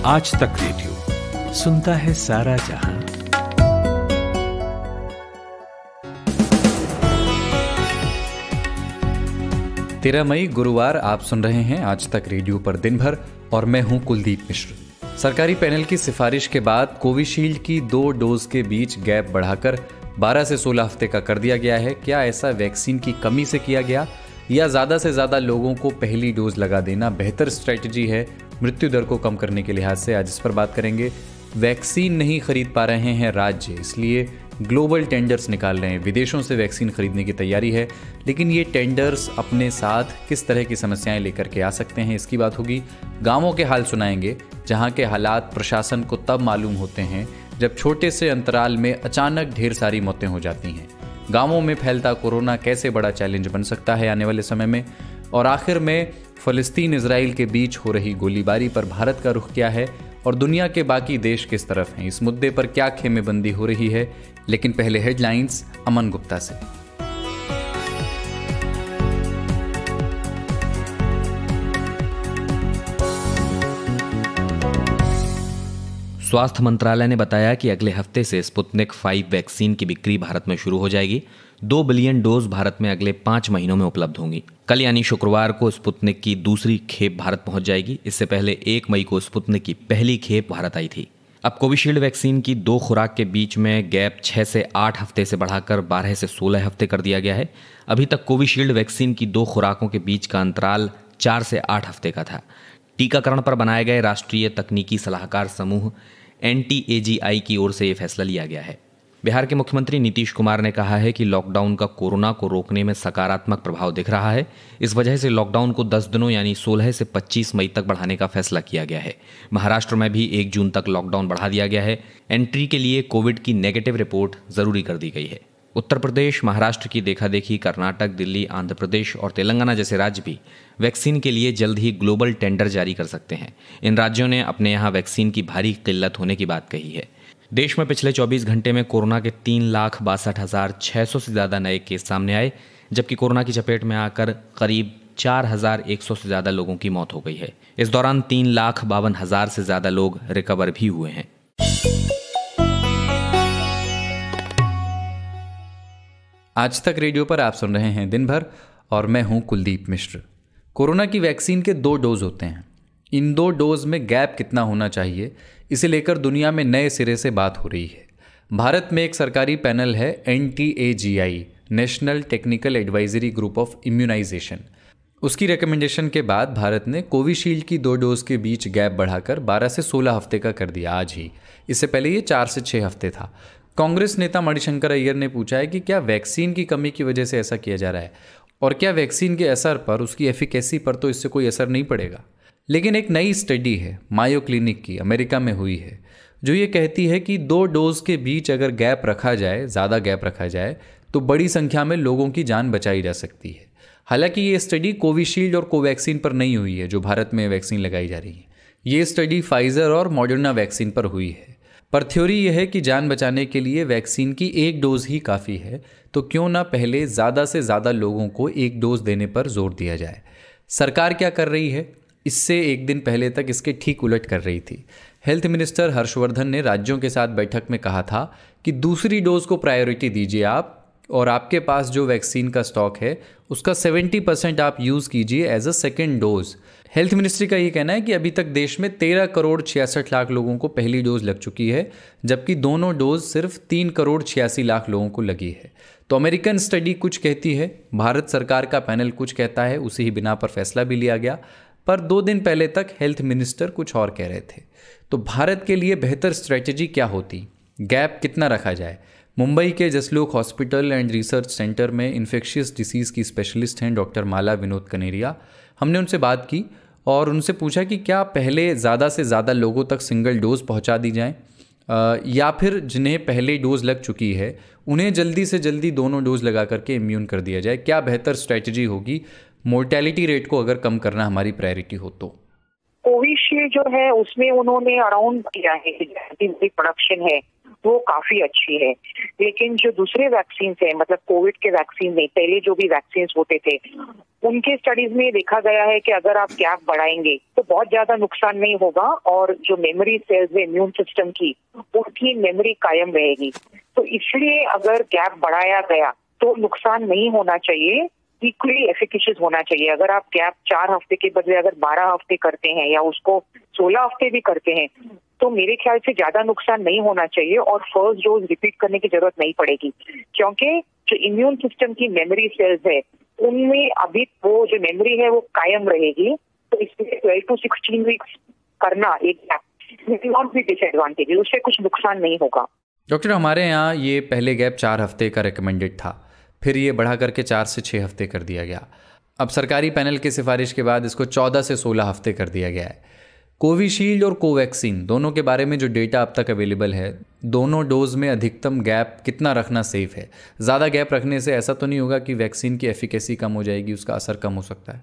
आज तक रेडियो सुनता है सारा जहां। 13 मई गुरुवार आप सुन रहे हैं आज तक रेडियो पर दिन भर और मैं हूं कुलदीप मिश्र। सरकारी पैनल की सिफारिश के बाद कोविशील्ड की 2 डोज के बीच गैप बढ़ाकर 12 से 16 हफ्ते का कर दिया गया है। क्या ऐसा वैक्सीन की कमी से किया गया या ज़्यादा से ज़्यादा लोगों को पहली डोज लगा देना बेहतर स्ट्रेटजी है मृत्यु दर को कम करने के लिहाज से? आज इस पर बात करेंगे। वैक्सीन नहीं खरीद पा रहे हैं राज्य, इसलिए ग्लोबल टेंडर्स निकाल रहे हैं। विदेशों से वैक्सीन खरीदने की तैयारी है, लेकिन ये टेंडर्स अपने साथ किस तरह की समस्याएं लेकर के आ सकते हैं, इसकी बात होगी। गांवों के हाल सुनाएंगे, जहां के हालात प्रशासन को तब मालूम होते हैं जब छोटे से अंतराल में अचानक ढेर सारी मौतें हो जाती हैं। गांवों में फैलता कोरोना कैसे बड़ा चैलेंज बन सकता है आने वाले समय में। और आखिर में फ़लस्तीन इजराइल के बीच हो रही गोलीबारी पर भारत का रुख क्या है और दुनिया के बाकी देश किस तरफ हैं, इस मुद्दे पर क्या खेमेबंदी हो रही है। लेकिन पहले हेडलाइंस अमन गुप्ता से। स्वास्थ्य मंत्रालय ने बताया कि अगले हफ्ते से स्पुतनिक 5 वैक्सीन की बिक्री भारत में शुरू हो जाएगी। 2 बिलियन डोज भारत में अगले 5 महीनों में उपलब्ध होंगी। कल यानी शुक्रवार को स्पुतनिक की दूसरी खेप भारत पहुंच जाएगी। इससे पहले 1 मई को स्पुतनिक की पहली खेप भारत आई थी। अब कोविशील्ड वैक्सीन की 2 खुराक के बीच में गैप 6 से 8 हफ्ते से बढ़ाकर 12 से 16 हफ्ते कर दिया गया है। अभी तक कोविशील्ड वैक्सीन की 2 खुराकों के बीच का अंतराल 4 से 8 हफ्ते का था। टीकाकरण पर बनाए गए राष्ट्रीय तकनीकी सलाहकार समूह NTAGI की ओर से यह फैसला लिया गया है। बिहार के मुख्यमंत्री नीतीश कुमार ने कहा है कि लॉकडाउन का कोरोना को रोकने में सकारात्मक प्रभाव दिख रहा है। इस वजह से लॉकडाउन को 10 दिनों यानी 16 से 25 मई तक बढ़ाने का फैसला किया गया है। महाराष्ट्र में भी 1 जून तक लॉकडाउन बढ़ा दिया गया है। एंट्री के लिए कोविड की नेगेटिव रिपोर्ट जरूरी कर दी गई है। उत्तर प्रदेश, महाराष्ट्र की देखा देखी कर्नाटक, दिल्ली, आंध्र प्रदेश और तेलंगाना जैसे राज्य भी वैक्सीन के लिए जल्द ही ग्लोबल टेंडर जारी कर सकते हैं। इन राज्यों ने अपने यहाँ वैक्सीन की भारी किल्लत होने की बात कही है। देश में पिछले 24 घंटे में कोरोना के 3,62,600 से ज़्यादा नए केस सामने आए, जबकि कोरोना की चपेट में आकर करीब 4,100 से ज़्यादा लोगों की मौत हो गई है। इस दौरान 3,52,000 से ज़्यादा लोग रिकवर भी हुए हैं। आज तक रेडियो पर आप सुन रहे हैं दिन भर और मैं हूं कुलदीप मिश्र। कोरोना की वैक्सीन के 2 डोज होते हैं। इन 2 डोज में गैप कितना होना चाहिए, इसे लेकर दुनिया में नए सिरे से बात हो रही है। भारत में एक सरकारी पैनल है NTAGI, national technical advisory group of immunisation. उसकी रिकमेंडेशन के बाद भारत ने कोविशील्ड की 2 डोज के बीच गैप बढ़ाकर 12 से 16 हफ्ते का कर दिया आज ही। इससे पहले ये 4 से 6 हफ्ते था। कांग्रेस नेता मणिशंकर अय्यर ने पूछा है कि क्या वैक्सीन की कमी की वजह से ऐसा किया जा रहा है और क्या वैक्सीन के असर पर, उसकी एफिकेसी पर तो इससे कोई असर नहीं पड़ेगा। लेकिन एक नई स्टडी है मायो क्लिनिक की, अमेरिका में हुई है, जो ये कहती है कि 2 डोज के बीच अगर गैप रखा जाए, ज़्यादा गैप रखा जाए, तो बड़ी संख्या में लोगों की जान बचाई जा सकती है। हालांकि ये स्टडी कोविशील्ड और कोवैक्सीन पर नहीं हुई है, जो भारत में वैक्सीन लगाई जा रही है। ये स्टडी फाइजर और मॉडर्ना वैक्सीन पर हुई है। पर थ्योरी यह है कि जान बचाने के लिए वैक्सीन की 1 डोज ही काफ़ी है, तो क्यों ना पहले ज़्यादा से ज़्यादा लोगों को 1 डोज देने पर जोर दिया जाए। सरकार क्या कर रही है, इससे एक दिन पहले तक इसके ठीक उलट कर रही थी। हेल्थ मिनिस्टर हर्षवर्धन ने राज्यों के साथ बैठक में कहा था कि दूसरी डोज को प्रायोरिटी दीजिए आप, और आपके पास जो वैक्सीन का स्टॉक है उसका 70% आप यूज़ कीजिए as a second dose. Health ministry का ये कहना है कि अभी तक देश में 13 करोड़ 66 लाख लोगों को पहली डोज लग चुकी है, जबकि दोनों डोज सिर्फ 3 करोड़ 86 लाख लोगों को लगी है। तो अमेरिकन स्टडी कुछ कहती है, भारत सरकार का पैनल कुछ कहता है, उसी ही बिना पर फैसला भी लिया गया। पर 2 दिन पहले तक हेल्थ मिनिस्टर कुछ और कह रहे थे। तो भारत के लिए बेहतर स्ट्रेटजी क्या होती, गैप कितना रखा जाए? मुंबई के Jaslok hospital and research centre में इन्फेक्शियस डिसीज़ की स्पेशलिस्ट हैं डॉक्टर माला विनोद कनेरिया। हमने उनसे बात की और उनसे पूछा कि क्या पहले ज़्यादा से ज़्यादा लोगों तक सिंगल डोज पहुंचा दी जाए, या फिर जिन्हें पहले डोज लग चुकी है उन्हें जल्दी से जल्दी दोनों डोज लगा करके इम्यून कर दिया जाए। क्या बेहतर स्ट्रेटजी होगी, मोर्टेलिटी रेट को अगर कम करना हमारी प्रायोरिटी हो तो? कोविशील्ड जो है उसमें उन्होंने अराउंड किया है, प्रोडक्शन है वो काफी अच्छी है। लेकिन जो दूसरे वैक्सीन है, मतलब कोविड के वैक्सीन में पहले जो भी वैक्सीन होते थे, उनके स्टडीज में देखा गया है कि अगर आप गैप बढ़ाएंगे तो बहुत ज्यादा नुकसान नहीं होगा और जो मेमोरी सेल्स है इम्यून सिस्टम की, उनकी मेमोरी कायम रहेगी। तो इसलिए अगर गैप बढ़ाया गया तो नुकसान नहीं होना चाहिए, इक्वली एफिकेशियस होना चाहिए। अगर आप गैप 4 हफ्ते के बदले अगर 12 हफ्ते करते हैं या उसको 16 हफ्ते भी करते हैं तो मेरे ख्याल से ज्यादा नुकसान नहीं होना चाहिए और फर्स्ट डोज रिपीट करने की जरूरत नहीं पड़ेगी, क्योंकि जो इम्यून सिस्टम की मेमोरी सेल्स है उनमें अभी वो जो मेमोरी है वो कायम रहेगी। तो इसलिए 12 to 16 वीक्स करना एक नॉट भी डिसएडवांटेज, उससे कुछ नुकसान नहीं होगा। डॉक्टर, हमारे यहाँ ये पहले गैप 4 हफ्ते का रिकमेंडेड था, फिर ये बढ़ा करके 4 से 6 हफ्ते कर दिया गया। अब सरकारी पैनल की सिफारिश के बाद इसको 14 से 16 हफ्ते कर दिया गया है। कोविशील्ड और कोवैक्सीन दोनों के बारे में जो डेटा अब तक अवेलेबल है, दोनों डोज में अधिकतम गैप कितना रखना सेफ है? ज़्यादा गैप रखने से ऐसा तो नहीं होगा कि वैक्सीन की एफिकेसी कम हो जाएगी, उसका असर कम हो सकता है?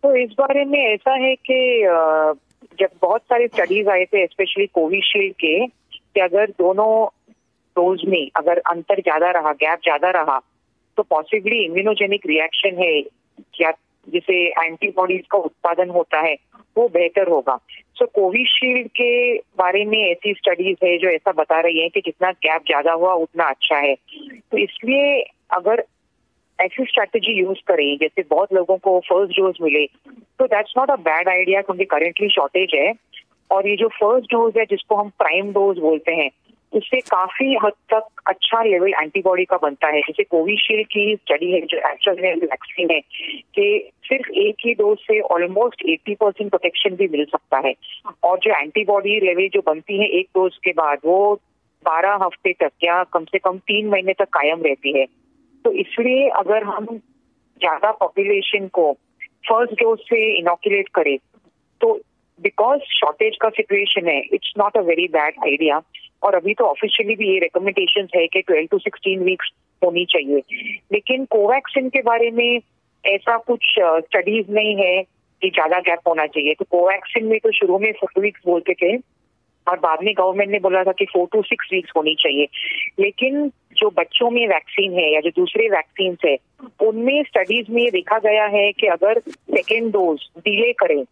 तो इस बारे में ऐसा है कि जब बहुत सारे स्टडीज आए थे स्पेशली कोविशील्ड के, कि अगर दोनों डोज में अगर अंतर ज्यादा रहा, गैप ज्यादा रहा, तो पॉसिबली इम्यूनोजेनिक रिएक्शन है या जिसे एंटीबॉडीज का उत्पादन होता है वो बेहतर होगा। सो कोविशील्ड के बारे में ऐसी स्टडीज है जो ऐसा बता रही है कि जितना गैप ज्यादा हुआ उतना अच्छा है। तो इसलिए अगर ऐसी स्ट्रैटेजी यूज करें, जैसे बहुत लोगों को फर्स्ट डोज मिले, तो that's not a bad idea, क्योंकि करेंटली शॉर्टेज है। और ये जो फर्स्ट डोज है जिसको हम प्राइम डोज बोलते हैं, उससे काफी हद तक अच्छा लेवल एंटीबॉडी का बनता है। जैसे कोविशील्ड की स्टडी है जो एक्चुअल वैक्सीन है कि सिर्फ एक ही डोज से ऑलमोस्ट 80% प्रोटेक्शन भी मिल सकता है, और जो एंटीबॉडी लेवल जो बनती है एक डोज के बाद वो 12 हफ्ते तक या कम से कम 3 महीने तक कायम रहती है। तो इसलिए अगर हम ज्यादा पॉपुलेशन को फर्स्ट डोज से इनोकुलेट करें तो बिकॉज शॉर्टेज का सिचुएशन है, it's not a very bad idea. और अभी तो ऑफिशियली भी ये रिकमेंडेशंस है कि 12 to 16 वीक्स होनी चाहिए। लेकिन कोवैक्सीन के बारे में ऐसा कुछ स्टडीज नहीं है कि ज्यादा गैप होना चाहिए। तो कोवैक्सीन में तो शुरू में 4 वीक्स बोलते थे और बाद में गवर्नमेंट ने बोला था कि 4 to 6 वीक्स होनी चाहिए। लेकिन जो बच्चों में वैक्सीन है या जो दूसरे वैक्सीन है, उनमें स्टडीज में देखा गया है कि अगर सेकेंड डोज डिले करें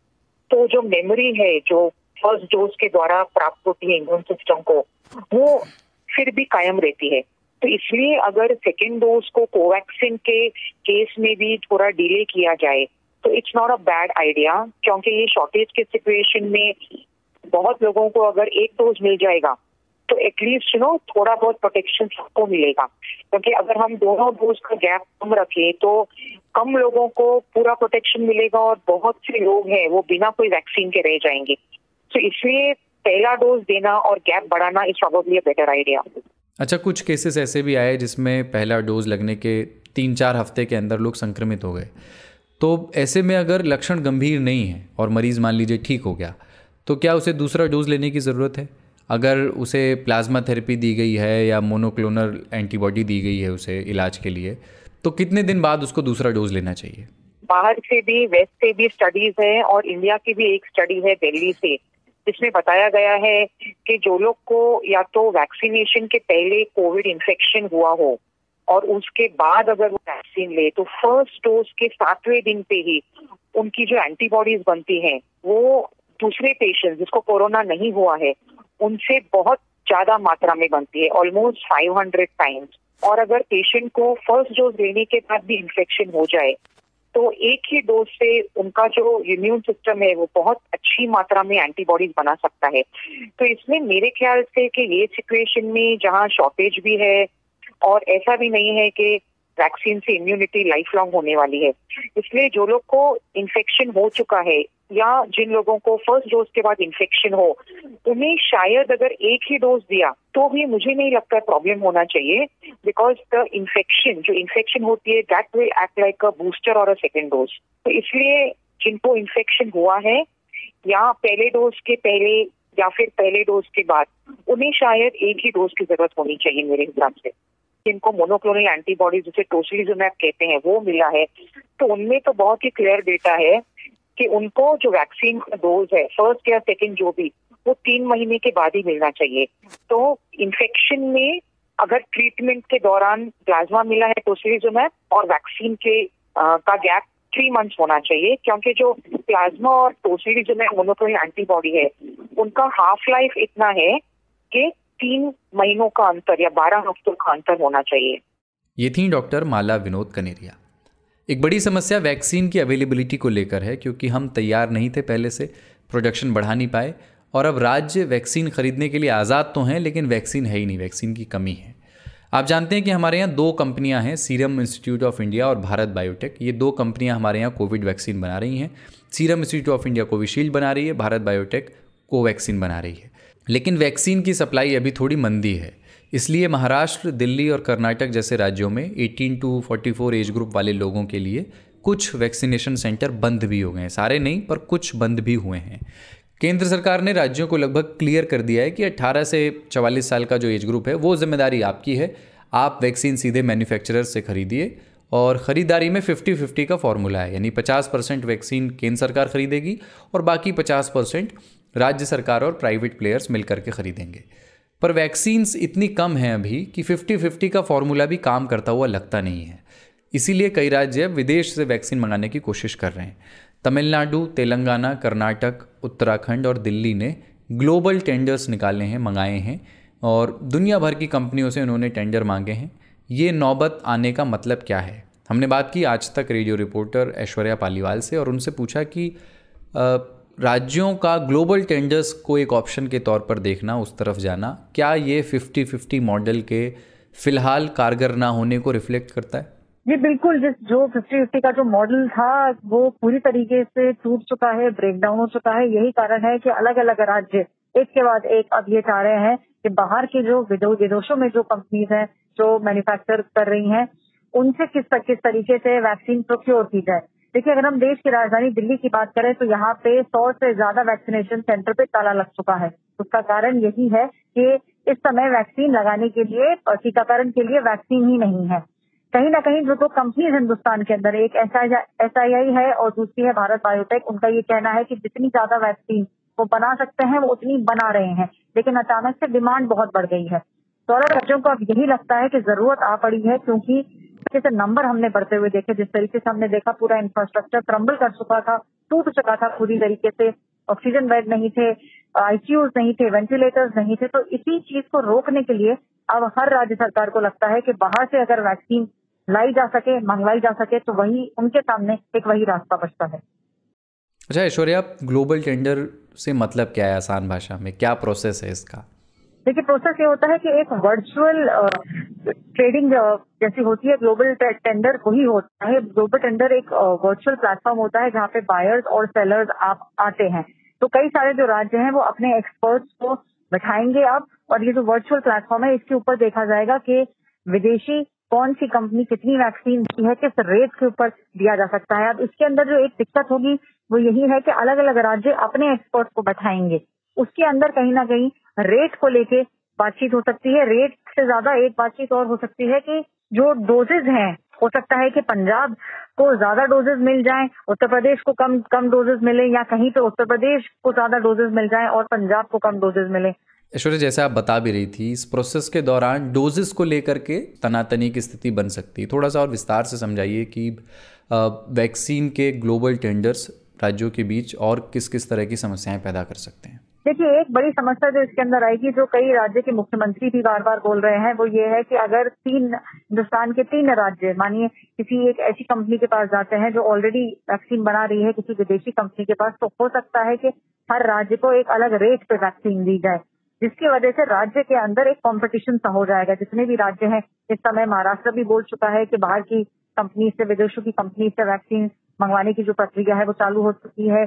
तो जो मेमोरी है जो फर्स्ट डोज के द्वारा प्राप्त होती है इम्यून सिस्टम को, वो फिर भी कायम रहती है। तो इसलिए अगर सेकेंड डोज को कोवैक्सीन के केस में भी थोड़ा डिले किया जाए तो it's not a bad idea, क्योंकि ये शॉर्टेज के सिचुएशन में बहुत लोगों को अगर एक डोज मिल जाएगा तो एटलीस्ट थोड़ा बहुत प्रोटेक्शन सबको मिलेगा। क्योंकि अगर हम दोनों डोज का गैप कम रखें तो कम लोगों को पूरा प्रोटेक्शन मिलेगा और बहुत से लोग हैं वो बिना कोई वैक्सीन के रह जाएंगे। तो इसलिए पहला डोज देना और गैप बढ़ाना is probably a better idea. अच्छा, कुछ केसेस ऐसे भी आए जिसमें पहला डोज लगने के 3-4 हफ्ते के अंदर लोग संक्रमित हो गए। तो ऐसे में अगर लक्षण गंभीर नहीं है और मरीज़ मान लीजिए ठीक हो गया, तो क्या उसे दूसरा डोज लेने की ज़रूरत है? अगर उसे प्लाज्मा थेरेपी दी गई है या मोनोक्लोनल एंटीबॉडी दी गई है उसे इलाज के लिए, तो कितने दिन बाद उसको दूसरा डोज लेना चाहिए? बाहर से भी वेस्ट से भी स्टडीज है और इंडिया की भी एक स्टडी है दिल्ली से, जिसमें बताया गया है कि जो लोग को या तो वैक्सीनेशन के पहले कोविड इन्फेक्शन हुआ हो और उसके बाद अगर वो वैक्सीन ले तो फर्स्ट डोज के 7वें दिन पे ही उनकी जो एंटीबॉडीज बनती हैं वो दूसरे पेशेंट जिसको कोरोना नहीं हुआ है उनसे बहुत ज्यादा मात्रा में बनती है, ऑलमोस्ट 500 टाइम्स। और अगर पेशेंट को फर्स्ट डोज लेने के बाद भी इन्फेक्शन हो जाए तो एक ही डोज से उनका जो इम्यून सिस्टम है वो बहुत अच्छी मात्रा में एंटीबॉडीज बना सकता है। तो इसमें मेरे ख्याल से कि ये सिचुएशन में जहाँ शॉर्टेज भी है और ऐसा भी नहीं है कि वैक्सीन से इम्यूनिटी लाइफ लॉन्ग होने वाली है, इसलिए जो लोग को इन्फेक्शन हो चुका है या जिन लोगों को फर्स्ट डोज के बाद इन्फेक्शन हो उन्हें शायद अगर एक ही डोज दिया तो भी मुझे नहीं लगता प्रॉब्लम होना चाहिए, बिकॉज द इन्फेक्शन जो इन्फेक्शन होती है that will act like a booster और अ सेकेंड डोज। तो इसलिए जिनको इन्फेक्शन हुआ है या पहले डोज के पहले या फिर पहले डोज के बाद उन्हें शायद एक ही डोज की जरूरत होनी चाहिए मेरे हिसाब से। जिनको मोनोक्लोनल एंटीबॉडीज जिसे टोसिलिजुमैब कहते हैं वो मिला है तो उनमें तो बहुत ही क्लियर डेटा है कि उनको जो वैक्सीन का डोज है फर्स्ट या सेकंड जो भी वो 3 महीने के बाद ही मिलना चाहिए। तो इन्फेक्शन में अगर ट्रीटमेंट के दौरान प्लाज्मा मिला है टोसिलिजुमैब और वैक्सीन के का गैप 3 मंथ्स होना चाहिए, क्योंकि जो प्लाज्मा और टोसिलिजुमैब मोनोक्लोनल एंटीबॉडी है उनका हाफ लाइफ इतना है कि 3 महीनों का अंतर या 12 हफ्तों का अंतर होना चाहिए। ये थी डॉक्टर माला विनोद कनेरिया। एक बड़ी समस्या वैक्सीन की अवेलेबिलिटी को लेकर है, क्योंकि हम तैयार नहीं थे पहले से, प्रोडक्शन बढ़ा नहीं पाए, और अब राज्य वैक्सीन खरीदने के लिए आज़ाद तो हैं लेकिन वैक्सीन है ही नहीं, वैक्सीन की कमी है। आप जानते हैं कि हमारे यहाँ 2 कंपनियां हैं, सीरम इंस्टीट्यूट ऑफ इंडिया और भारत बायोटेक। ये 2 कंपनियां हमारे यहाँ कोविड वैक्सीन बना रही हैं। Serum institute of India Covishield बना रही है, भारत बायोटेक कोवैक्सीन बना रही है। लेकिन वैक्सीन की सप्लाई अभी थोड़ी मंदी है, इसलिए महाराष्ट्र, दिल्ली और कर्नाटक जैसे राज्यों में 18 to 44 एज ग्रुप वाले लोगों के लिए कुछ वैक्सीनेशन सेंटर बंद भी हो गए हैं। सारे नहीं, पर कुछ बंद भी हुए हैं। केंद्र सरकार ने राज्यों को लगभग क्लियर कर दिया है कि 18 से 44 साल का जो एज ग्रुप है वो जिम्मेदारी आपकी है। आप वैक्सीन सीधे मैन्युफैक्चरर से खरीदिए, और ख़रीदारी में 50-50 का फॉर्मूला है, यानी 50% वैक्सीन केंद्र सरकार खरीदेगी और बाकी 50% राज्य सरकार और प्राइवेट प्लेयर्स मिलकर के खरीदेंगे। पर वैक्सीन्स इतनी कम हैं अभी कि 50-50 का फॉर्मूला भी काम करता हुआ लगता नहीं है। इसीलिए कई राज्य विदेश से वैक्सीन मंगाने की कोशिश कर रहे हैं। तमिलनाडु, तेलंगाना, कर्नाटक, उत्तराखंड और दिल्ली ने ग्लोबल टेंडर्स निकाले हैं, मंगाए हैं, और दुनिया भर की कंपनियों से उन्होंने टेंडर मांगे हैं। ये नौबत आने का मतलब क्या है? हमने बात की आज तक रेडियो रिपोर्टर ऐश्वर्या पालीवाल से और उनसे पूछा कि राज्यों का ग्लोबल टेंडर्स को एक ऑप्शन के तौर पर देखना, उस तरफ जाना, क्या ये 50-50 मॉडल के फिलहाल कारगर ना होने को रिफ्लेक्ट करता है? जी बिल्कुल, जो 50-50 का जो मॉडल था वो पूरी तरीके से टूट चुका है, ब्रेकडाउन हो चुका है। यही कारण है कि अलग अलग राज्य एक के बाद एक अब ये चाह रहे हैं कि बाहर के जो विदेशों में जो कंपनीज हैं जो मैन्युफैक्चर कर रही हैं उनसे किस तरीके से वैक्सीन प्रोक्योर की जाए। देखिए, अगर हम देश की राजधानी दिल्ली की बात करें तो यहाँ पे 100 से ज्यादा वैक्सीनेशन सेंटर पे ताला लग चुका है। उसका कारण यही है कि इस समय वैक्सीन लगाने के लिए, टीकाकरण के लिए वैक्सीन ही नहीं है। कहीं ना कहीं जो 2 कंपनीज हिंदुस्तान के अंदर, एक SII है और दूसरी है भारत बायोटेक, उनका ये कहना है कि जितनी ज्यादा वैक्सीन वो बना सकते हैं वो उतनी बना रहे हैं, लेकिन अचानक से डिमांड बहुत बढ़ गई है। तो राज्यों को अब यही लगता है कि जरूरत आ पड़ी है, क्योंकि जैसे नंबर हमने बढ़ते हुए देखे, जिस तरीके से हमने देखा पूरा इंफ्रास्ट्रक्चर क्रम्बल कर चुका था, टूट चुका था पूरी तरीके से। ऑक्सीजन बेड नहीं थे, ICUs नहीं थे, वेंटिलेटर्स नहीं थे। तो इसी चीज को रोकने के लिए अब हर राज्य सरकार को लगता है कि बाहर से अगर वैक्सीन लाई जा सके, मंगवाई जा सके, तो वही उनके सामने एक वही रास्ता बचता है। अच्छा ऐश्वर्या, ग्लोबल टेंडर से मतलब क्या है आसान भाषा में? क्या प्रोसेस है इसका? देखिए, प्रोसेस ये होता है कि एक वर्चुअल ट्रेडिंग जैसी होती है। ग्लोबल टेंडर वही होता है। ग्लोबल टेंडर एक वर्चुअल प्लेटफॉर्म होता है जहाँ पे बायर्स और सेलर्स आप आते हैं। तो कई सारे जो राज्य हैं वो अपने एक्सपर्ट्स को बैठाएंगे अब, और ये जो वर्चुअल प्लेटफॉर्म है इसके ऊपर देखा जाएगा कि विदेशी कौन सी कंपनी कितनी वैक्सीन दी है, किस रेट के ऊपर दिया जा सकता है। अब इसके अंदर जो एक दिक्कत होगी वो यही है कि अलग अलग राज्य अपने एक्सपर्ट्स को बैठाएंगे। उसके अंदर कहीं ना कहीं रेट को लेके बातचीत हो सकती है। रेट से ज्यादा एक बातचीत और हो सकती है कि जो डोजेज हैं, हो सकता है कि पंजाब को ज्यादा डोजेज मिल जाएं, उत्तर प्रदेश को कम डोजेज मिले, या कहीं पे उत्तर प्रदेश को ज्यादा डोजेज मिल जाएं और पंजाब को कम डोजेज मिले। ऐश्वर्या, जैसे आप बता भी रही थी, इस प्रोसेस के दौरान डोजेस को लेकर के तनातनी की स्थिति बन सकती है। थोड़ा सा और विस्तार से समझाइए कि वैक्सीन के ग्लोबल टेंडर्स राज्यों के बीच और किस किस तरह की समस्याएं पैदा कर सकते हैं। देखिए, एक बड़ी समस्या जो इसके अंदर आएगी, जो कई राज्य के मुख्यमंत्री भी बार बार बोल रहे हैं, वो ये है कि अगर हिंदुस्तान के 3 राज्य, मानिए किसी एक ऐसी कंपनी के पास जाते हैं जो ऑलरेडी वैक्सीन बना रही है किसी विदेशी कंपनी के पास, तो हो सकता है कि हर राज्य को एक अलग रेट पे वैक्सीन दी जाए, जिसकी वजह से राज्य के अंदर एक कंपटीशन सा हो जाएगा। जितने भी राज्य हैं, इस समय महाराष्ट्र भी बोल चुका है कि बाहर की कंपनी से, विदेशों की कंपनी से वैक्सीन मंगवाने की जो प्रक्रिया है वो चालू हो चुकी है।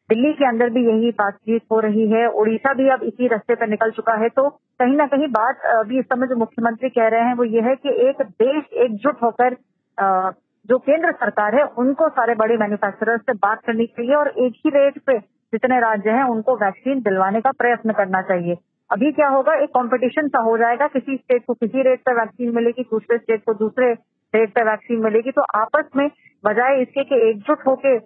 दिल्ली के अंदर भी यही बातचीत हो रही है। उड़ीसा भी अब इसी रास्ते पर निकल चुका है। तो कहीं ना कहीं बात अभी इस समय जो मुख्यमंत्री कह रहे हैं वो ये है कि एक देश एकजुट होकर जो केंद्र सरकार है उनको सारे बड़े मैन्युफैक्चरर्स से बात करनी चाहिए और एक ही रेट पे जितने राज्य हैं उनको वैक्सीन दिलवाने का प्रयत्न करना चाहिए। अभी क्या होगा, एक कंपटीशन सा हो जाएगा, किसी स्टेट को किसी रेट पे वैक्सीन मिलेगी, दूसरे स्टेट को दूसरे रेट पे वैक्सीन मिलेगी। तो आपस में बजाय इसके कि एकजुट होके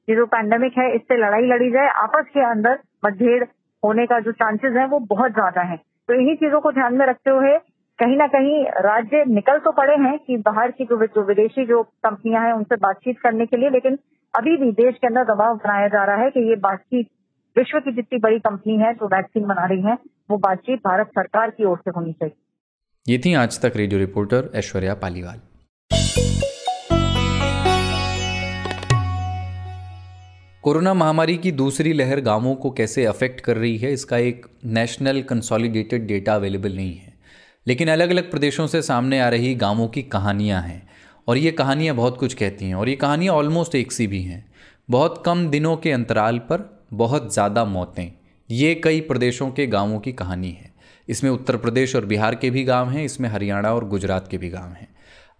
ये जो पैंडेमिक है इससे लड़ाई लड़ी जाए, आपस के अंदर मतभेद होने का जो चांसेस है वो बहुत ज्यादा है। तो इन्हीं चीजों को ध्यान में रखते हुए कहीं ना कहीं राज्य निकल तो पड़े हैं कि बाहर की जो विदेशी जो कंपनियां हैं उनसे बातचीत करने के लिए, लेकिन अभी भी देश के अंदर दबाव बनाया जा रहा है कि ये बातचीत विश्व की जितनी बड़ी कंपनी है जो वैक्सीन बना रही है वो बातचीत भारत सरकार की ओर से होनी चाहिए। ये थी आज तक radio reporter Aishwarya Paliwal. Corona महामारी की दूसरी लहर गांवों को कैसे अफेक्ट कर रही है, इसका एक नेशनल कंसोलिडेटेड डेटा अवेलेबल नहीं है, लेकिन अलग अलग प्रदेशों से सामने आ रही गांवों की कहानियां हैं और ये कहानियां बहुत कुछ कहती हैं और ये कहानियां ऑलमोस्ट एक सी भी हैं। बहुत कम दिनों के अंतराल पर बहुत ज़्यादा मौतें, ये कई प्रदेशों के गांवों की कहानी है। इसमें उत्तर प्रदेश और बिहार के भी गांव हैं, इसमें हरियाणा और गुजरात के भी गांव हैं।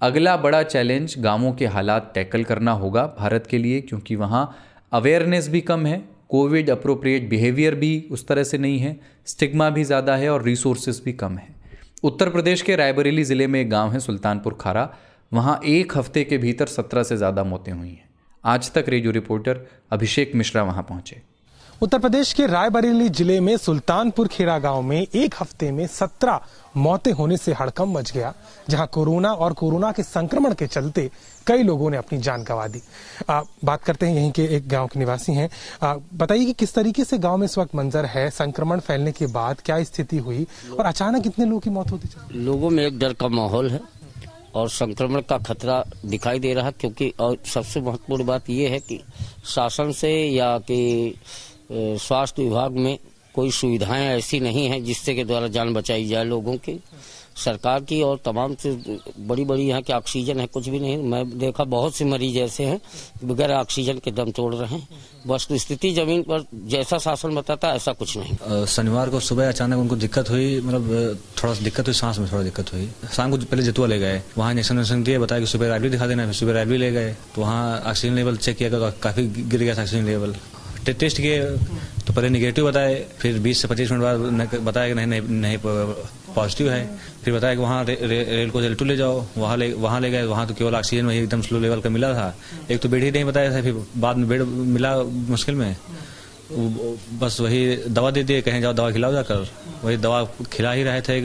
अगला बड़ा चैलेंज गांवों के हालात टैकल करना होगा भारत के लिए, क्योंकि वहाँ अवेयरनेस भी कम है, कोविड अप्रोप्रिएट बिहेवियर भी उस तरह से नहीं है, स्टिग्मा भी ज़्यादा है और रिसोर्सेज भी कम है। उत्तर प्रदेश के रायबरेली ज़िले में एक गांव है सुल्तानपुर खारा, वहाँ एक हफ्ते के भीतर 17 से ज़्यादा मौतें हुई हैं। आज तक रेडियो रिपोर्टर अभिषेक मिश्रा वहाँ पहुँचे। उत्तर प्रदेश के रायबरेली जिले में सुल्तानपुर खेरा गांव में एक हफ्ते में 17 मौतें होने से हड़कंप मच गया, जहां कोरोना के संक्रमण के चलते कई लोगों ने अपनी जान गंवा दी। बात करते हैं यहीं के एक गांव के निवासी हैं। बताइए कि किस तरीके से गांव में इस वक्त मंजर है, संक्रमण फैलने के बाद क्या स्थिति हुई और अचानक इतने लोगों की मौत होती चली? लोगों में एक डर का माहौल है और संक्रमण का खतरा दिखाई दे रहा है, क्योंकि और सबसे महत्वपूर्ण बात यह है कि शासन से या कि स्वास्थ्य विभाग में कोई सुविधाएं ऐसी नहीं है जिससे के द्वारा जान बचाई जाए लोगों की। सरकार की और तमाम से बड़ी यहाँ की ऑक्सीजन है कुछ भी नहीं। मैं देखा बहुत से मरीज ऐसे हैं बगैर ऑक्सीजन के दम तोड़ रहे हैं। बस स्थिति जमीन पर जैसा शासन बताता है ऐसा कुछ नहीं। शनिवार को सुबह अचानक उनको दिक्कत हुई, मतलब थोड़ा सा दिक्कत हुई, सांस में थोड़ा दिक्कत हुई। शाम को पहले जतुआ ले गए, वहाँ इंजेक्शन दिए, बताया कि सुबह रायबरेली दिखा देना। फिर सुबह रायबरेली ले गए तो वहाँ ऑक्सीजन लेवल चेक किया, काफी गिर गया था ऑक्सीजन लेवल। टेस्ट किए तो पहले निगेटिव बताए, फिर 20 से 25 मिनट बाद बताया कि नहीं पॉजिटिव है। फिर बताया कि वहाँ रेल को L2 ले जाओ, वहाँ ले गए। वहाँ तो केवल ऑक्सीजन वही एकदम स्लो लेवल का मिला था। एक तो बेड ही नहीं बताया था, फिर बाद में बेड मिला मुश्किल में, बस वही दवा दे दिए, कहीं जाओ दवा खिलाओ जाकर। वही दवा खिला ही रहे थे,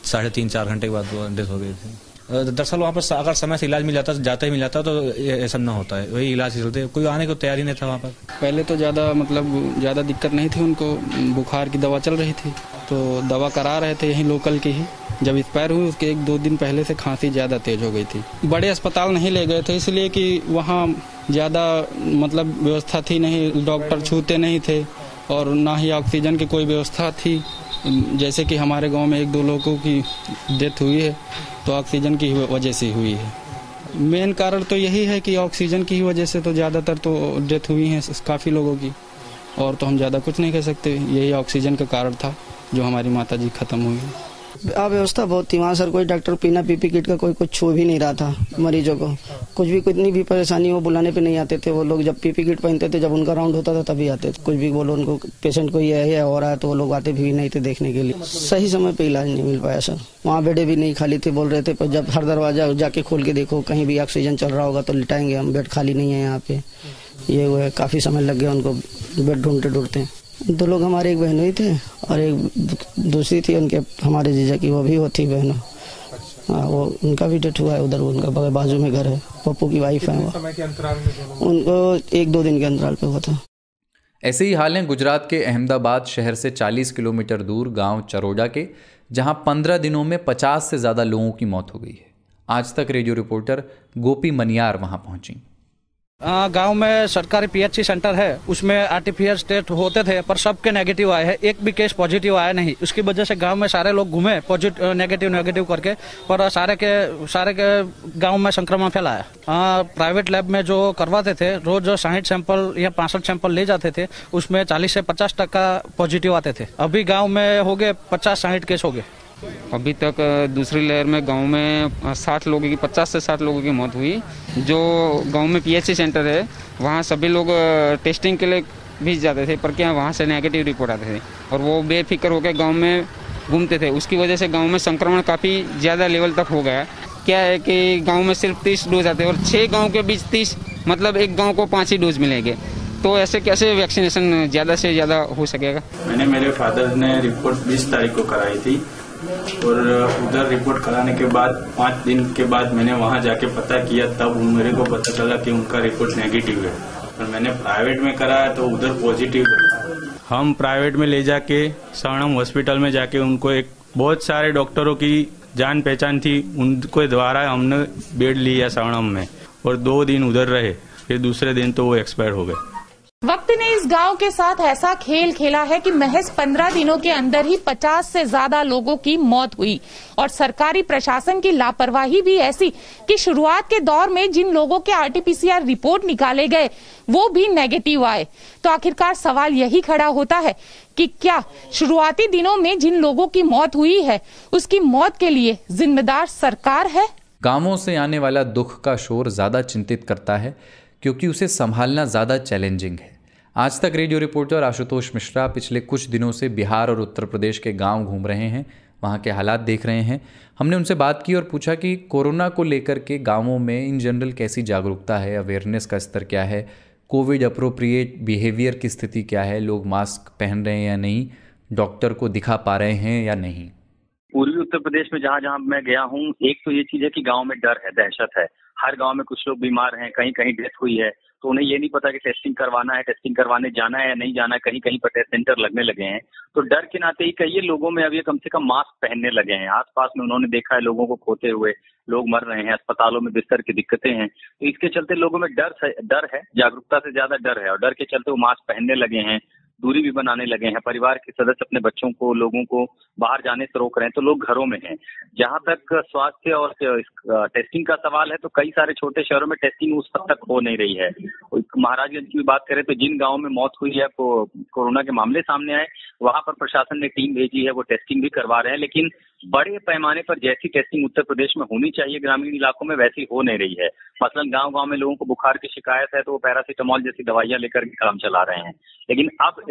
3.5-4 घंटे के बाद डेथ हो गई थी। दरअसल वहाँ पर अगर समय से इलाज मिल जाता तो ऐसा ना होता है। वही इलाज चलते, कोई आने को तैयारी नहीं था वहाँ पर। पहले तो ज़्यादा दिक्कत नहीं थी उनको, बुखार की दवा चल रही थी तो दवा करा रहे थे यहीं लोकल की ही। जब एक्सपायर हुई उसके 1-2 दिन पहले से खांसी ज़्यादा तेज हो गई थी। बड़े अस्पताल नहीं ले गए थे इसलिए कि वहाँ ज़्यादा व्यवस्था थी नहीं, डॉक्टर छूते नहीं थे और ना ही ऑक्सीजन की कोई व्यवस्था थी। जैसे कि हमारे गांव में 1-2 लोगों की डेथ हुई है तो ऑक्सीजन की वजह से हुई है। मेन कारण तो यही है कि ऑक्सीजन की वजह से तो ज़्यादातर तो डेथ हुई है काफ़ी लोगों की, और तो हम ज़्यादा कुछ नहीं कह सकते। यही ऑक्सीजन का कारण था जो हमारी माताजी खत्म हुई है। अव्यवस्था बहुत थी वहाँ सर, कोई डॉक्टर बिना पीपी किट का कोई कुछ छू भी नहीं रहा था मरीजों को। कुछ भी कितनी भी परेशानी हो बुलाने पे नहीं आते थे वो लोग। जब पीपी किट पहनते थे, जब उनका राउंड होता था तभी आते थे। कुछ भी बोलो उनको पेशेंट को ये हो रहा है तो वो लोग आते भी नहीं थे देखने के लिए। सही समय पे इलाज नहीं मिल पाया सर। वहाँ बेडे भी नहीं खाली थे बोल रहे थे, पर जब हर दरवाजा जाके खोल के देखो कहीं भी ऑक्सीजन चल रहा होगा तो लिटाएंगे हम, बेड खाली नहीं है यहाँ पे। ये वो है, काफी समय लग गया उनको बेड ढूंढते। 2 लोग हमारे, एक बहन हुई थे और एक दूसरी थी उनके हमारे जीजा की, वो भी होती बहन। हाँ, वो उनका भी डेथ हुआ है उधर, उनका बाजू में घर है, पप्पू की वाइफ है। उनको 1-2 दिन के अंतराल पे हुआ था। ऐसे ही हाल है गुजरात के अहमदाबाद शहर से 40 किलोमीटर दूर गांव चरोडा के, जहां 15 दिनों में 50 से ज़्यादा लोगों की मौत हो गई है। आज तक रेडियो रिपोर्टर गोपी मनियार वहां पहुंची। गांव में सरकारी PHC सेंटर है, उसमें आरटीपीसीआर टेस्ट होते थे पर सबके नेगेटिव आए हैं, एक भी केस पॉजिटिव आया नहीं। उसकी वजह से गांव में सारे लोग घूमे पॉजिटिव नेगेटिव करके, पर सारे के गांव में संक्रमण फैला है। प्राइवेट लैब में जो करवाते थे रोज 60 सैंपल या 65 सैंपल ले जाते थे, उसमें 40 से 50% पॉजिटिव आते थे। अभी गाँव में हो गए 50-60 केस हो गए। अभी तक दूसरी लहर में गांव में 50 से 60 लोगों की मौत हुई। जो गांव में PHC सेंटर है वहां सभी लोग टेस्टिंग के लिए भी जाते थे, पर क्या वहां से नेगेटिव रिपोर्ट आते थे और वो बेफिक्र होकर गांव में घूमते थे। उसकी वजह से गांव में संक्रमण काफ़ी ज़्यादा लेवल तक हो गया। क्या है कि गाँव में सिर्फ 30 डोज आते हैं और 6 गाँव के बीच 30, मतलब एक गाँव को 5 ही डोज मिलेंगे। तो ऐसे कैसे वैक्सीनेशन ज़्यादा से ज़्यादा हो सकेगा? मैंने मेरे फादर ने रिपोर्ट 20 तारीख को कराई थी और उधर रिपोर्ट कराने के बाद 5 दिन के बाद मैंने वहां जाके पता किया, तब मेरे को पता चला कि उनका रिपोर्ट नेगेटिव है। और मैंने प्राइवेट में कराया तो उधर पॉजिटिव था। हम प्राइवेट में ले जाके सवर्णम हॉस्पिटल में जाके उनको एक बहुत सारे डॉक्टरों की जान पहचान थी, उनके द्वारा हमने बेड लिया सवर्णम में और 2 दिन उधर रहे, फिर दूसरे दिन तो वो एक्सपायर हो गए। वक्त ने इस गांव के साथ ऐसा खेल खेला है कि महज 15 दिनों के अंदर ही 50 से ज्यादा लोगों की मौत हुई और सरकारी प्रशासन की लापरवाही भी ऐसी कि शुरुआत के दौर में जिन लोगों के आरटीपीसीआर रिपोर्ट निकाले गए वो भी नेगेटिव आए। तो आखिरकार सवाल यही खड़ा होता है कि क्या शुरुआती दिनों में जिन लोगों की मौत हुई है उसकी मौत के लिए जिम्मेदार सरकार है? गांवों से आने वाला दुख का शोर ज्यादा चिंतित करता है क्योंकि उसे संभालना ज्यादा चैलेंजिंग है। आज तक रेडियो रिपोर्टर आशुतोष मिश्रा पिछले कुछ दिनों से बिहार और उत्तर प्रदेश के गांव घूम रहे हैं, वहां के हालात देख रहे हैं। हमने उनसे बात की और पूछा कि कोरोना को लेकर के गांवों में इन जनरल कैसी जागरूकता है, अवेयरनेस का स्तर क्या है, कोविड अप्रोप्रिएट बिहेवियर की स्थिति क्या है, लोग मास्क पहन रहे हैं या नहीं, डॉक्टर को दिखा पा रहे हैं या नहीं। पूर्वी उत्तर प्रदेश में जहाँ जहाँ मैं गया हूँ, एक तो ये चीज है कि गांव में डर है, दहशत है। हर गांव में कुछ लोग बीमार हैं, कहीं कहीं डेथ हुई है, तो उन्हें ये नहीं पता कि टेस्टिंग करवाना है, टेस्टिंग करवाने जाना है या नहीं जाना है। कहीं कहीं पर टेस्ट सेंटर लगने लगे हैं, तो डर के नाते ही कई लोगों में अब ये कम से कम मास्क पहनने लगे हैं। आसपास में उन्होंने देखा है लोगों को खोते हुए, लोग मर रहे हैं, अस्पतालों में बिस्तर की दिक्कतें हैं, तो इसके चलते लोगों में डर है, जागरूकता से ज्यादा डर है और डर के चलते वो मास्क पहनने लगे हैं, दूरी भी बनाने लगे हैं। परिवार के सदस्य अपने बच्चों को, लोगों को बाहर जाने से रोक रहे हैं, तो लोग घरों में हैं। जहां तक स्वास्थ्य और टेस्टिंग का सवाल है, तो कई सारे छोटे शहरों में टेस्टिंग उस हद तक हो नहीं रही है। महाराजगंज की बात करें तो जिन गांवों में मौत हुई है, कोरोना के मामले सामने आए, वहां पर प्रशासन ने टीम भेजी है, वो टेस्टिंग भी करवा रहे हैं। लेकिन बड़े पैमाने पर जैसी टेस्टिंग उत्तर प्रदेश में होनी चाहिए ग्रामीण इलाकों में, वैसी हो नहीं रही है। मसलन गांव गांव में लोगों को बुखार की शिकायत है, तो वो पैरासीटामोल जैसी दवाइयां लेकर के काम चला रहे हैं। लेकिन अब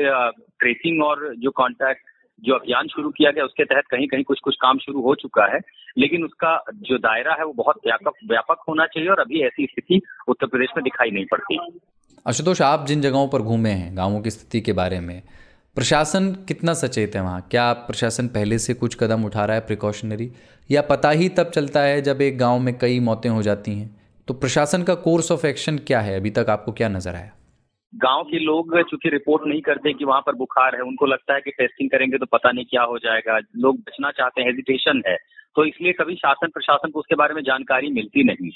ट्रेसिंग और जो कॉन्टैक्ट जो अभियान शुरू किया गया, उसके तहत कहीं कहीं कुछ काम शुरू हो चुका है, लेकिन उसका जो दायरा है वो बहुत व्यापक होना चाहिए और अभी ऐसी स्थिति उत्तर प्रदेश में दिखाई नहीं पड़ती। आशुतोष, आप जिन जगहों पर घूमे हैं, गांवों की स्थिति के बारे में प्रशासन कितना सचेत है वहाँ? क्या प्रशासन पहले से कुछ कदम उठा रहा है प्रिकॉशनरी, या पता ही तब चलता है जब एक गांव में कई मौतें हो जाती हैं? तो प्रशासन का कोर्स ऑफ एक्शन क्या है? अभी तक आपको क्या नजर आया? गांव के लोग चूंकि रिपोर्ट नहीं करते कि वहां पर बुखार है, उनको लगता है कि टेस्टिंग करेंगे तो पता नहीं क्या हो जाएगा, लोग बचना चाहते हैं, हेजिटेशन है, तो इसलिए कभी शासन प्रशासन को उसके बारे में जानकारी मिलती नहीं।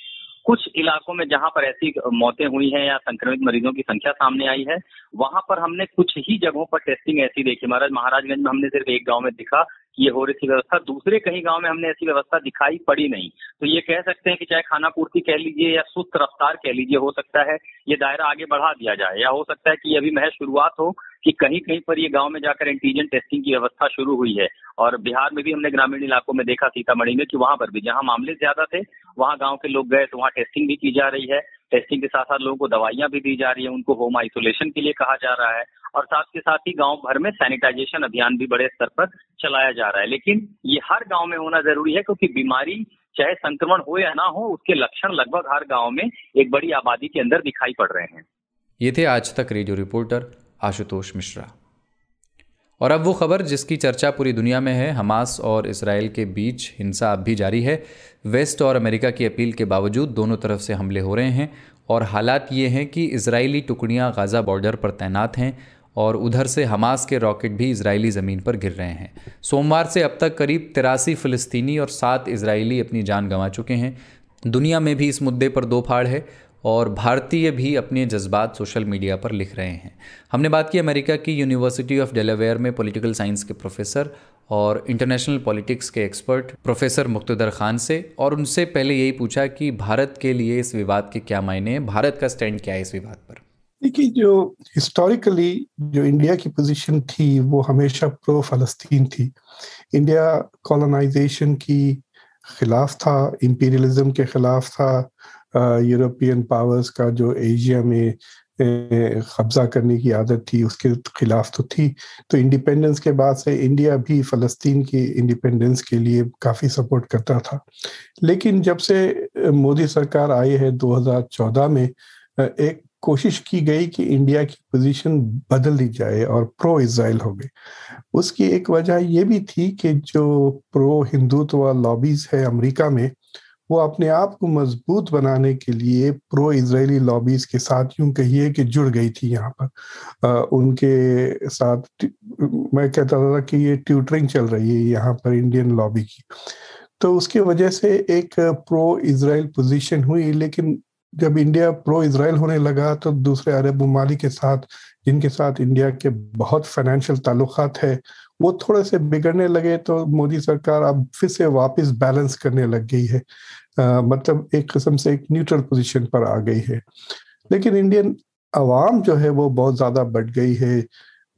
कुछ इलाकों में जहां पर ऐसी मौतें हुई हैं या संक्रमित मरीजों की संख्या सामने आई है, वहां पर हमने कुछ ही जगहों पर टेस्टिंग ऐसी देखी। महाराजगंज में हमने सिर्फ एक गांव में दिखा कि ये हो रही थी व्यवस्था, दूसरे कहीं गांव में हमने ऐसी व्यवस्था दिखाई पड़ी नहीं। तो ये कह सकते हैं कि चाहे खाना पूर्ति कह लीजिए या सुस्त रफ्तार कह लीजिए, हो सकता है ये दायरा आगे बढ़ा दिया जाए, या हो सकता है कि अभी महज शुरुआत हो कि कहीं कहीं पर ये गांव में जाकर एंटीजन टेस्टिंग की व्यवस्था शुरू हुई है। और बिहार में भी हमने ग्रामीण इलाकों में देखा, सीतामढ़ी में, कि वहां पर भी जहां मामले ज्यादा थे वहां गांव के लोग गए तो वहां टेस्टिंग भी की जा रही है। टेस्टिंग के साथ साथ लोगों को दवाइयां भी दी जा रही है, उनको होम आइसोलेशन के लिए कहा जा रहा है, और साथ के साथ ही गांव भर में सैनिटाइजेशन अभियान भी बड़े स्तर पर चलाया जा रहा है। लेकिन ये हर गांव में होना जरूरी है, क्योंकि बीमारी चाहे संक्रमण हो या ना हो, उसके लक्षण लगभग हर गांव में एक बड़ी आबादी के अंदर दिखाई पड़ रहे हैं। ये थे आज तक रेडियो रिपोर्टर आशुतोष मिश्रा। और अब वो खबर जिसकी चर्चा पूरी दुनिया में है। हमास और इसराइल के बीच हिंसा अब भी जारी है। वेस्ट और अमेरिका की अपील के बावजूद दोनों तरफ से हमले हो रहे हैं और हालात ये हैं कि इजरायली टुकड़ियां गाज़ा बॉर्डर पर तैनात हैं और उधर से हमास के रॉकेट भी इजरायली ज़मीन पर गिर रहे हैं। सोमवार से अब तक करीब 83 फ़िलिस्तीनी और 7 इजरायली अपनी जान गंवा चुके हैं। दुनिया में भी इस मुद्दे पर दो फाड़ है और भारतीय भी अपने जज्बात सोशल मीडिया पर लिख रहे हैं। हमने बात की अमेरिका की यूनिवर्सिटी ऑफ डेलावेयर में पॉलिटिकल साइंस के प्रोफेसर और इंटरनेशनल पॉलिटिक्स के एक्सपर्ट प्रोफेसर मुक्तदर खान से, और उनसे पहले यही पूछा कि भारत के लिए इस विवाद के क्या मायने हैं, भारत का स्टैंड क्या है इस विवाद पर। देखिए, जो हिस्टोरिकली जो इंडिया की पोजीशन थी वो हमेशा प्रो फलस्तीन थी। इंडिया कॉलोनाइजेशन की खिलाफ था, इंपीरियलिज्म के खिलाफ था, यूरोपियन पावर्स का जो एशिया में कब्जा करने की आदत थी उसके खिलाफ तो थी। तो इंडिपेंडेंस के बाद से इंडिया भी फ़लस्तीन की इंडिपेंडेंस के लिए काफ़ी सपोर्ट करता था। लेकिन जब से मोदी सरकार आई है 2014 में, एक कोशिश की गई कि इंडिया की पोजीशन बदल दी जाए और प्रो इजराइल हो गई। उसकी एक वजह ये भी थी कि जो प्रो हिंदुत्व लॉबीज है अमेरिका में, वो अपने आप को मजबूत बनाने के लिए प्रो इजरायली लॉबीज के साथ यूं कहिए कि जुड़ गई थी यहाँ पर। उनके साथ मैं कहता था कि ये ट्यूटरिंग चल रही है यहाँ पर इंडियन लॉबी की। तो उसकी वजह से एक प्रो इजराइल पोजीशन हुई। लेकिन जब इंडिया प्रो इजराइल होने लगा तो दूसरे अरब ममालिक के साथ, जिनके साथ इंडिया के बहुत फाइनेंशियल ताल्लुकात है, वो थोड़े से बिगड़ने लगे। तो मोदी सरकार अब फिर से वापस बैलेंस करने लग गई है, मतलब एक किस्म से एक न्यूट्रल पोजीशन पर आ गई है। लेकिन इंडियन अवाम जो है वो बहुत ज़्यादा बढ़ गई है,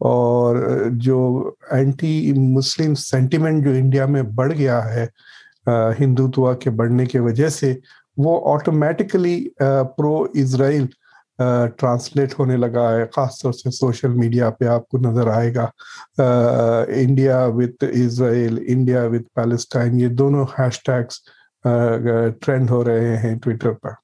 और जो एंटी मुस्लिम सेंटिमेंट जो इंडिया में बढ़ गया है हिंदुत्व के बढ़ने के वजह से, वो ऑटोमेटिकली प्रो इजराइल ट्रांसलेट होने लगा है। खासतौर से सोशल मीडिया पे आपको नजर आएगा India with Israel, India with Palestine, ये दोनों हैशटैग्स ट्रेंड हो रहे हैं ट्विटर पर।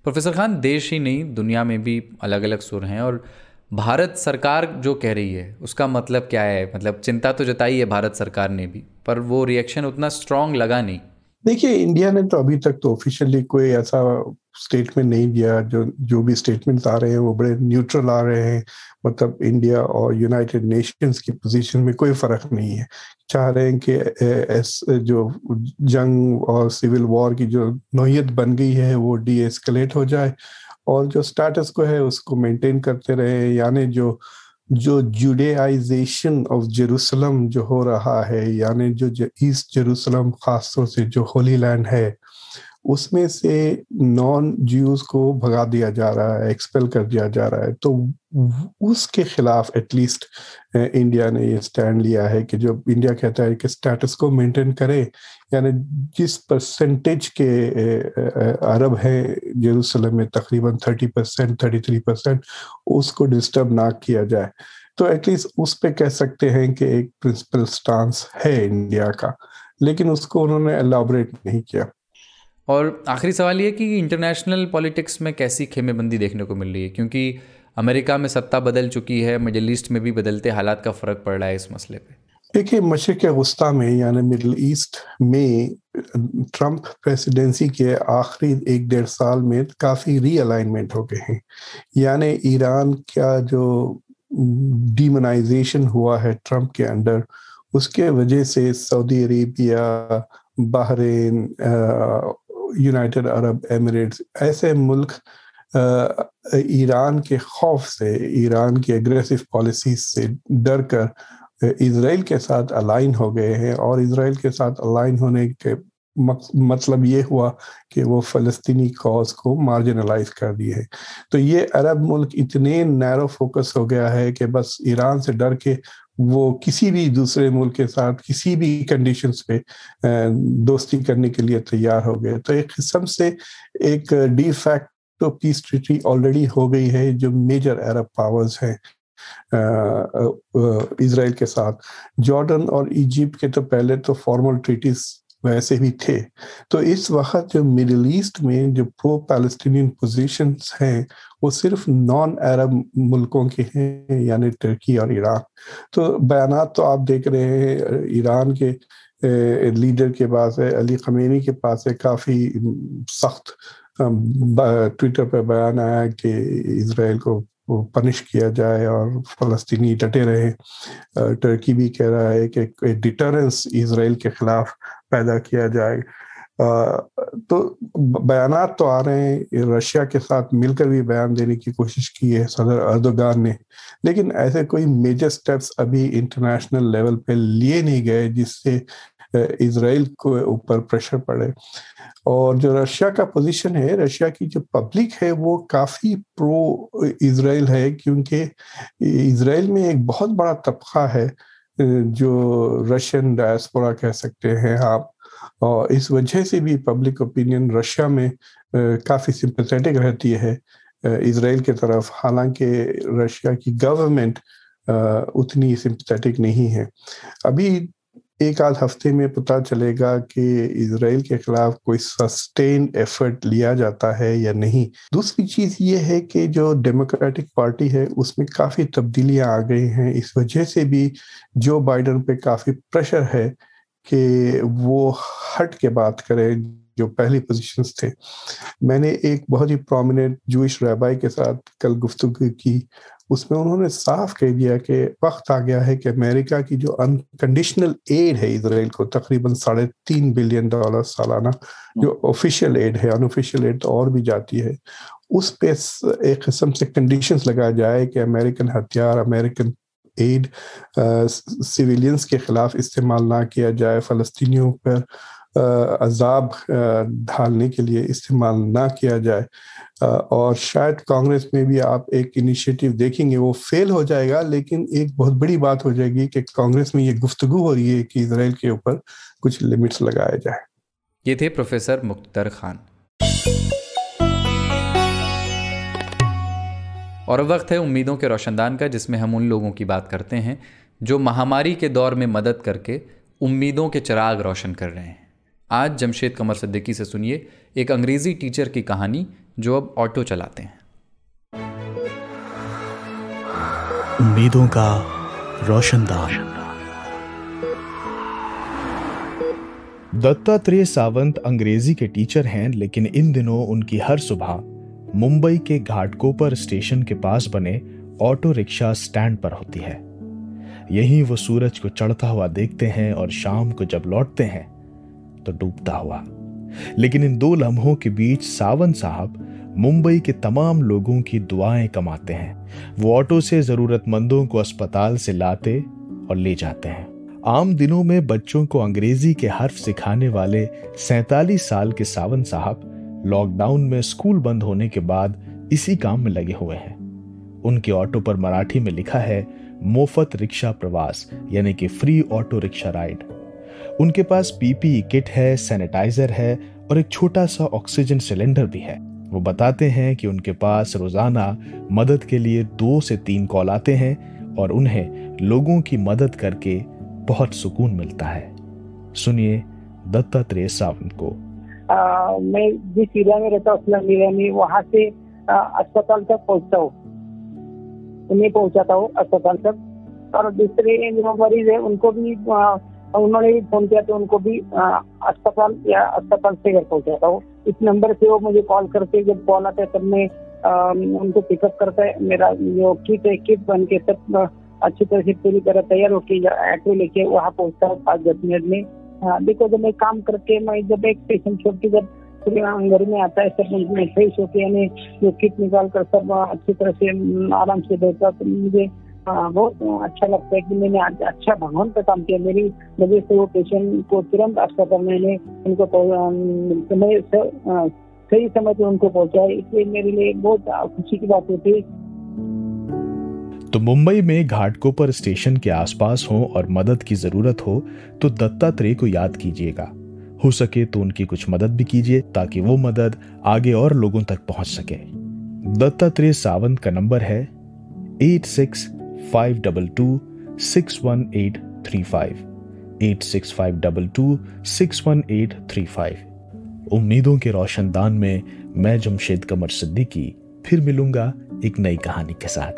प्रोफेसर खान, देश ही नहीं दुनिया में भी अलग अलग सुर हैं, और भारत सरकार जो कह रही है उसका मतलब क्या है? मतलब चिंता तो जताई है भारत सरकार ने भी, पर वो रिएक्शन उतना स्ट्रांग लगा नहीं। देखिए, इंडिया ने तो अभी तक तो ऑफिशियली कोई ऐसा स्टेटमेंट नहीं दिया। जो भी स्टेटमेंट्स आ रहे हैं वो बड़े न्यूट्रल आ रहे हैं। मतलब इंडिया और यूनाइटेड नेशंस की पोजीशन में कोई फर्क नहीं है। चाह रहे हैं कि जो जंग और सिविल वॉर की जो नौयत बन गई है वो डी एस्केलेट हो जाए, और जो स्टेटस को है उसको मेंटेन करते रहे। यानी जो जुडेआइजेशन ऑफ जेरूसलम जो हो रहा है, यानी जो ईस्ट जेरूसलम खासतौर से जो होली लैंड है, उसमें से नॉन ज्यूज को भगा दिया जा रहा है, एक्सपेल कर दिया जा रहा है। तो उसके खिलाफ एटलीस्ट इंडिया ने ये स्टैंड लिया है कि जो इंडिया कहता है कि स्टेटस को मेंटेन करे, यानी जिस परसेंटेज के अरब हैं जेरूसलम में, तकरीबन 30%, 33%, उसको डिस्टर्ब ना किया जाए। तो एटलीस्ट उस पे कह सकते हैं कि एक प्रिंसिपल स्टांस है इंडिया का, लेकिन उसको उन्होंने एलाबोरेट नहीं किया। और आखिरी सवाल ये कि इंटरनेशनल पॉलिटिक्स में कैसी खेमेबंदी देखने को मिल रही है, क्योंकि अमेरिका में सत्ता बदल चुकी है, मिडिल ईस्ट में भी बदलते हालात का फर्क पड़ रहा है इस मसले पे। देखिए, मशरिक़ वस्ता में यानी मिडिल ईस्ट में ट्रंप प्रेसिडेंसी के आखिरी 1-1.5 साल में काफ़ी रीअलाइनमेंट हो गए हैं। यानी ईरान का जो डीमोनाइजेशन हुआ है ट्रंप के अंडर, उसके वजह से Saudi Arabia, Bahrain, United Arab Emirates, ऐसे मुल्क ईरान के खौफ से, ईरान की एग्रेसिव पॉलिसीज से डर कर इजराइल के साथ अलाइन हो गए हैं। और इजराइल के साथ अलाइन होने के मतलब ये हुआ कि वो फ़लस्तीनी कॉज को मार्जिनलाइज कर दिए है। तो ये अरब मुल्क इतने नैरो फोकस हो गया है कि बस ईरान से डर के वो किसी भी दूसरे मुल्क के साथ किसी भी कंडीशंस पे दोस्ती करने के लिए तैयार हो गए। तो एक किस्म से एक de facto peace treaty already हो गई है जो मेजर अरब पावर्स हैं इजराइल के साथ। जॉर्डन और इजिप्ट के तो पहले तो फॉर्मल ट्रीटीज वैसे भी थे। तो इस वक्त जो मिडिल ईस्ट में जो प्रो पैलेस्टीनियन पोजीशंस हैं वो सिर्फ नॉन अरब मुल्कों के हैं, यानी तुर्की और ईरान। तो बयानात तो आप देख रहे हैं ईरान के लीडर के पास है, अली खमेनी के पास है, काफ़ी सख्त ट्विटर पर बयान आया कि इजराइल को पनिश किया जाए और फ़लस्तीनी डटे रहे। तुर्की भी कह रहा है कि डिटरेंस इजराइल के खिलाफ पैदा किया जाए। तो बयानात तो आ रहे हैं। रशिया के साथ मिलकर भी बयान देने की कोशिश की है सदर अर्दोगान ने, लेकिन ऐसे कोई मेजर स्टेप्स अभी इंटरनेशनल लेवल पे लिए नहीं गए जिससे इजराइल को ऊपर प्रेशर पड़े। और जो रशिया का पोजीशन है, रशिया की जो पब्लिक है वो काफ़ी प्रो इजराइल है, क्योंकि इजराइल में एक बहुत बड़ा तबका है जो रशियन डायस्पोरा कह सकते हैं आप, और इस वजह से भी पब्लिक ओपिनियन रशिया में काफ़ी सिंपैथेटिक रहती है इजराइल के तरफ। हालांकि रशिया की गवर्नमेंट उतनी सिंपैथेटिक नहीं है। अभी एक आध हफ्ते में पता चलेगा कि इजराइल के खिलाफ कोई सस्टेन्ड एफर्ट लिया जाता है या नहीं। दूसरी चीज ये है कि जो डेमोक्रेटिक पार्टी है उसमें काफी तब्दीलियां आ गई हैं, इस वजह से भी जो बाइडन पे काफी प्रेशर है कि वो हट के बात करे जो पहली पोजीशंस थे। मैंने एक बहुत ही प्रोमिनेंट जूइश रैबाई के साथ कल गुफ्तगू की, उसमें उन्होंने साफ कह दिया कि वक्त आ गया है कि अमेरिका की जो अनकंडीशनल एड है इजराइल को, तकरीबन $3.5 बिलियन सालाना, जो ऑफिशियल एड है, अनऑफिशियल एड तो और भी जाती है, उस पे एक किस्म से कंडीशंस लगाया जाए कि अमेरिकन हथियार, अमेरिकन एड सिविलियंस के खिलाफ इस्तेमाल ना किया जाए, फ़लस्तीनियों पर अजाब ढालने के लिए इस्तेमाल ना किया जाए। और शायद कांग्रेस में भी आप एक इनिशिएटिव देखेंगे, वो फेल हो जाएगा, लेकिन एक बहुत बड़ी बात हो जाएगी कि कांग्रेस में ये गुफ्तगू हो रही है कि इजराइल के ऊपर कुछ लिमिट्स लगाए जाए। ये थे प्रोफेसर मुख्तर खान। और अब वक्त है उम्मीदों के रोशनदान का, जिसमें हम उन लोगों की बात करते हैं जो महामारी के दौर में मदद करके उम्मीदों के चिराग रोशन कर रहे हैं। आज जमशेद कमर सिद्दीकी से सुनिए एक अंग्रेजी टीचर की कहानी जो अब ऑटो चलाते हैं। उम्मीदों का रोशनदान। दत्तात्रेय सावंत अंग्रेजी के टीचर हैं, लेकिन इन दिनों उनकी हर सुबह मुंबई के घाटकोपर स्टेशन के पास बने ऑटो रिक्शा स्टैंड पर होती है। यहीं वो सूरज को चढ़ता हुआ देखते हैं और शाम को जब लौटते हैं तो डूबता हुआ। लेकिन इन दो लम्हों के बीच सावंत साहब मुंबई के तमाम लोगों की दुआएं कमाते हैं। वो ऑटो से जरूरतमंदों को अस्पताल से लाते और ले जाते हैं। आम दिनों में बच्चों को अंग्रेजी के हर्फ सिखाने वाले 47 साल के सावंत साहब लॉकडाउन में स्कूल बंद होने के बाद इसी काम में लगे हुए हैं। उनके ऑटो पर मराठी में लिखा है मुफ्त रिक्शा प्रवास, यानी कि फ्री ऑटो रिक्शा राइड। उनके पास पीपीई किट है, सैनिटाइजर है और एक छोटा सा ऑक्सीजन सिलेंडर भी है। वो बताते हैं कि उनके पास रोजाना मदद के लिए 2 से 3 कॉल आते हैं और उन्हें लोगों की मदद करके बहुत सुकून मिलता है। सुनिए दत्तात्रेय सावंत को। मैं जिस एरिया में रहता हूँ वहाँ से अस्पताल तक पहुँचता हूँ, उन्हें पहुँचाता हूँ अस्पताल तक। और दूसरे जो मरीज है उनको भी उन्होंने भी फोन किया तो उनको भी अस्पताल से घर पहुँचाता हूँ। इस नंबर से वो मुझे कॉल करके, जब कॉल आता है तब मैं उनको पिकअप करता है। मेरा जो किट है, किट बन के सब अच्छी तरह से पूरी तरह तैयार होकर ऑटो लेके वहाँ पहुँचता हूँ 5-10 मिनट में। देखो, जब मैं काम करके मैं जब एक पेशेंट छोड़ के जब घर में आता है, सब मैं फ्रेश होके यानी जो किट निकाल कर सब अच्छी तरह से आराम से देता, तो मुझे बहुत अच्छा लगता है कि मैंने आज अच्छा भगवान का काम किया। मेरी वजह से वो पेशेंट को तुरंत अस्पताल मैंने उनको सही समय पे उनको पहुंचाया, इसलिए मेरे लिए बहुत खुशी की बात होती है। तो मुंबई में घाटकोपर स्टेशन के आसपास हो और मदद की जरूरत हो तो दत्तात्रेय को याद कीजिएगा। हो सके तो उनकी कुछ मदद भी कीजिए ताकि वो मदद आगे और लोगों तक पहुंच सके। दत्तात्रेय सावंत का नंबर है 8652261835, 8652261835। उम्मीदों के रोशनदान में मैं जमशेद कमर सिद्दीकी फिर मिलूंगा एक नई कहानी के साथ।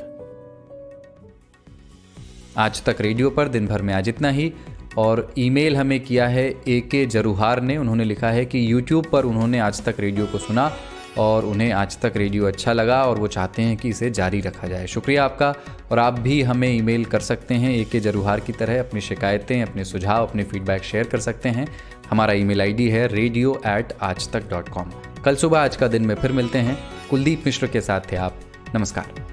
आज तक रेडियो पर दिन भर में आज इतना ही। और ईमेल हमें किया है AK जरूहार ने। उन्होंने लिखा है कि YouTube पर उन्होंने आज तक रेडियो को सुना और उन्हें आज तक रेडियो अच्छा लगा और वो चाहते हैं कि इसे जारी रखा जाए। शुक्रिया आपका। और आप भी हमें ईमेल कर सकते हैं AK जरूहार की तरह। अपनी शिकायतें, अपने सुझाव, अपने फीडबैक शेयर कर सकते हैं। हमारा ईमेल ID है radio@aajtak.com। कल सुबह आज का दिन में फिर मिलते हैं। कुलदीप मिश्र के साथ थे आप। नमस्कार।